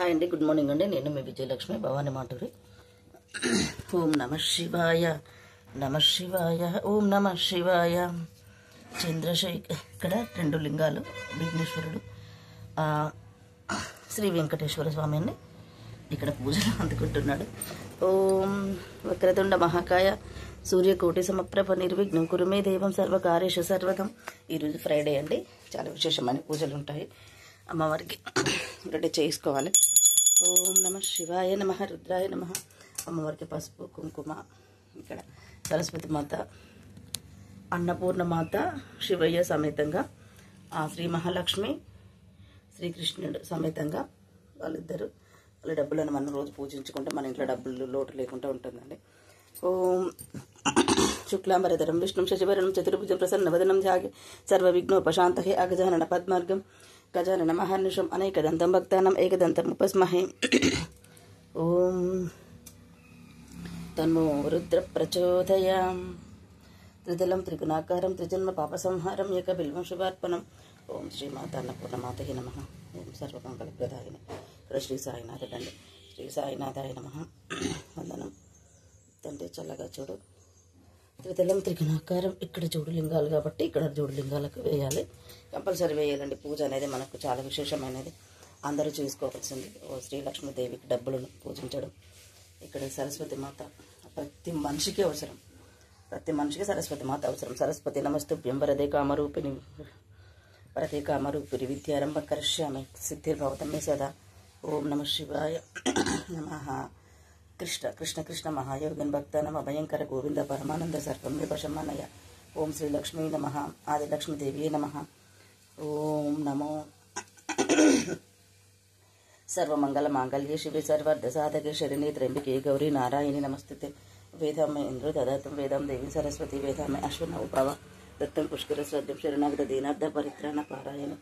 Hi అండి, good morning అండి. నేను మీ విజయలక్ష్మి, భవానీ మాటూరి. ఓం నమ శివాయ, నమ శివాయ, ఓం నమ శివాయ. చంద్రశేఖర్, ఇక్కడ 2 లింగాలు, విఘ్నేశ్వరుడు, శ్రీ వెంకటేశ్వర స్వామి అని ఇక్కడ పూజలు అందుకుంటున్నాడు. ఓం వక్రతుండ మహాకాయ సూర్యకోటి సమప్రభ నిర్విఘ్నం కురుమే దేవం సర్వకార్యేషు సర్వదం. ఈరోజు ఫ్రైడే అండి, చాలా విశేషమైన పూజలు ఉంటాయి. అమ్మవారికి రెడీ చేసుకోవాలి. ఓం నమ శివాయ నమ, రుద్రాయ నమ. అమ్మవారికి పసుపు కుంకుమ, ఇక్కడ సరస్వతి మాత, అన్నపూర్ణ మాత, శివయ్య సమేతంగా, శ్రీ మహాలక్ష్మి, శ్రీకృష్ణుడు సమేతంగా వాళ్ళిద్దరు వాళ్ళ డబ్బులను మనం రోజు పూజించుకుంటే మన ఇంట్లో డబ్బులు లోటు లేకుండా ఉంటుందండి. ఓం శుక్లాంబరధరం విష్ణుం శశివరణం చతుర్భుజం ప్రసన్నవదనం ధ్యాగే సర్వవిఘ్నోపశాంతహే అగజానన పద్మార్గం గజానన మహర్నిషం అనేకదంతం భక్తానం ఏకదంతం ఉపస్మహే. ఓం తన్మో రుద్ర ప్రచోదయాం. త్రిదలం త్రిగుణాకారం త్రిజన్మ పాపసంహారం ఏకబిల్వం శుభార్పణం. ఓం శ్రీమాత అన్నపూర్ణమాతయే నమః. ఓం సర్వమంగళప్రదాయిని. ఇక్కడ శ్రీ సాయినాథుడు అండి. శ్రీ సాయినాథాయ నమః. వందనం. తండ్రి చల్లగా చూడు. త్రిదలం త్రిగుణాకారం, ఇక్కడ జోడు లింగాలు కాబట్టి ఇక్కడ జోడు లింగాలకు వేయాలి, కంపల్సరీ వేయాలండి. పూజ అనేది మనకు చాలా విశేషమైనది, అందరూ చేసుకోవాల్సింది. ఓ శ్రీలక్ష్మీదేవికి డబ్బులను పూజించడం. ఇక్కడ సరస్వతి మాత ప్రతి మనిషికి అవసరం, ప్రతి మనిషికి సరస్వతి మాత అవసరం. సరస్వతి నమస్తుభ్యం వరదే కామరూపిణి, వరదే కామరూపిణి విద్యారంభ కరిష్యామి సిద్ధిర్భవతమే సదా. ఓం నమ శివాయ నమః. కృష్ణ కృష్ణ కృష్ణ మహాయోగన్ భక్తానం అభయంకర గోవింద పరమానంద సర్వం విపశమనయ. ఓం శ్రీలక్ష్మీ నమః. ఆదిలక్ష్మీదేవి నమః. ఓం నమో సర్వమంగళ మాంగళ్యే శివే సర్వార్థ సాధకే శరణ్యే త్ర్యంబకే గౌరీ నారాయణి నమస్తుతే. వేదామే ఇంద్రో దదాతం వేదాం దేవి సరస్వతి వేదామే అశ్వనవ ప్రభ దత్తం పుష్కర శ్రద్ధం శరణాగత దీనార్థ పరిత్రాణ పారాయణ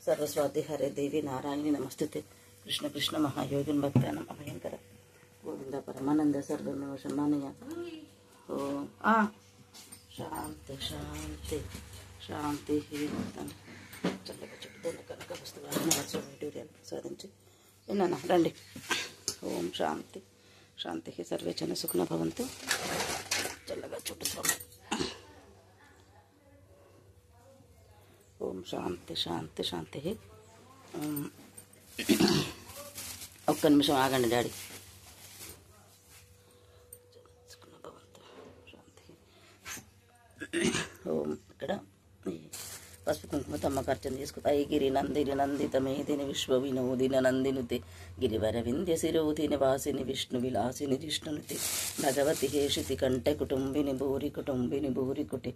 సర్వస్వాతి హరే దేవి నారాయణి నమస్తుతే. కృష్ణ కృష్ణ మహాయోగిన్ భక్తానం అభయంకర గోవింద పరమానంద సర్వశమానయ. ఓం శాంతి శాంతి శాంతి. చల్లగా చెప్తే కనుక వస్తువులు సాధించి విన్నాను రండి. ఓం శాంతి శాంతి. సర్వే జన సుఖన భవంతు. చల్లగా చుట్టూ స్వామి. ఓం శాంతి శాంతి శాంతి. ఒక్క నిమిషం ఆగండి డాడీ. ఓం ఇక్కడ పసుపు కుంకుమతో అమ్మకు అర్చన చేసుకుంటా. ఐగిరి నందిని నందిత మేదిని విశ్వ వినోదిన నందినుతి గిరివర వింధ్య శిరోధిని వాసిని విష్ణు విలాసిని జిష్ణునుతి భగవతి హేషితి కంఠ కుటుంబిని భూరి కుటి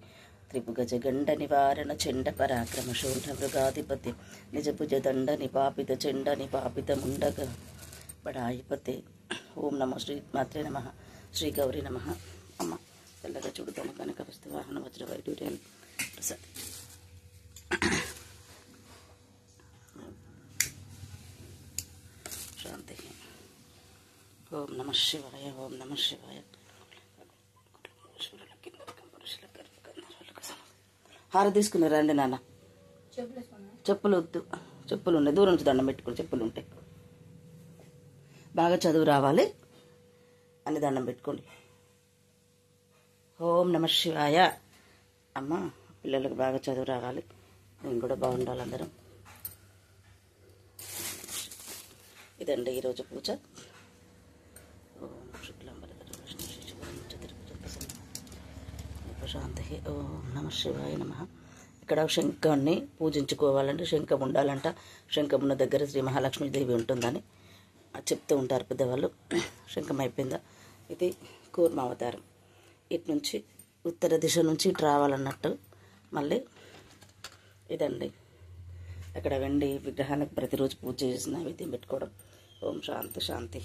త్రిపుగజ గండ నివారణ చెండ పరాక్రమ శోఢ మృగాధిపతి నిజభుజ దండ నిపాపిత చెండ నిపాపిత ముండగ బడాయిపతే. ఓం నమో శ్రీ మాత్రే నమ. శ్రీ గౌరీ నమ. అమ్మ తెల్లగా చూడుతాను కనుక వస్తు వాహన వజ్ర వైడూర్యాలు ప్రసాద్. శాంతి. ఓం నమ శివాయ, ఓం నమ శివాయ. హార తీసుకున్నారా అండి నాన్న? చెప్పులు వద్దు, చెప్పులు ఉన్నాయి, దూరం నుంచి దండం పెట్టుకుని. చెప్పులు ఉంటాయి. బాగా చదువు రావాలి అని దండం పెట్టుకోండి. ఓం నమ శివాయ. అమ్మ పిల్లలకు బాగా చదువు రావాలి, నేను కూడా బాగుండాలి, అందరం. ఇదండి ఈరోజు పూజ. ఓం శుక్లాంబరధరం విష్ణు శశివర్ణం చతుర్భుజం ప్రశాంతి. ఓం నమ శివాయ నమ. ఇక్కడ శంఖాన్ని పూజించుకోవాలంటే శంఖం ఉండాలంట. శంఖం ఉన్న దగ్గర శ్రీ మహాలక్ష్మీదేవి ఉంటుందని చెప్తూ ఉంటారు పెద్దవాళ్ళు. శంఖం అయిపోయిందా? ఇది కూర్మావతారం. ఇటు నుంచి ఉత్తర దిశ నుంచి ఇటు రావాలన్నట్టు. మళ్ళీ ఇదండి అక్కడ వెండి విగ్రహానికి ప్రతిరోజు పూజ చేసిన నైవేద్యం పెట్టుకోవడం. ఓం శాంతి శాంతి.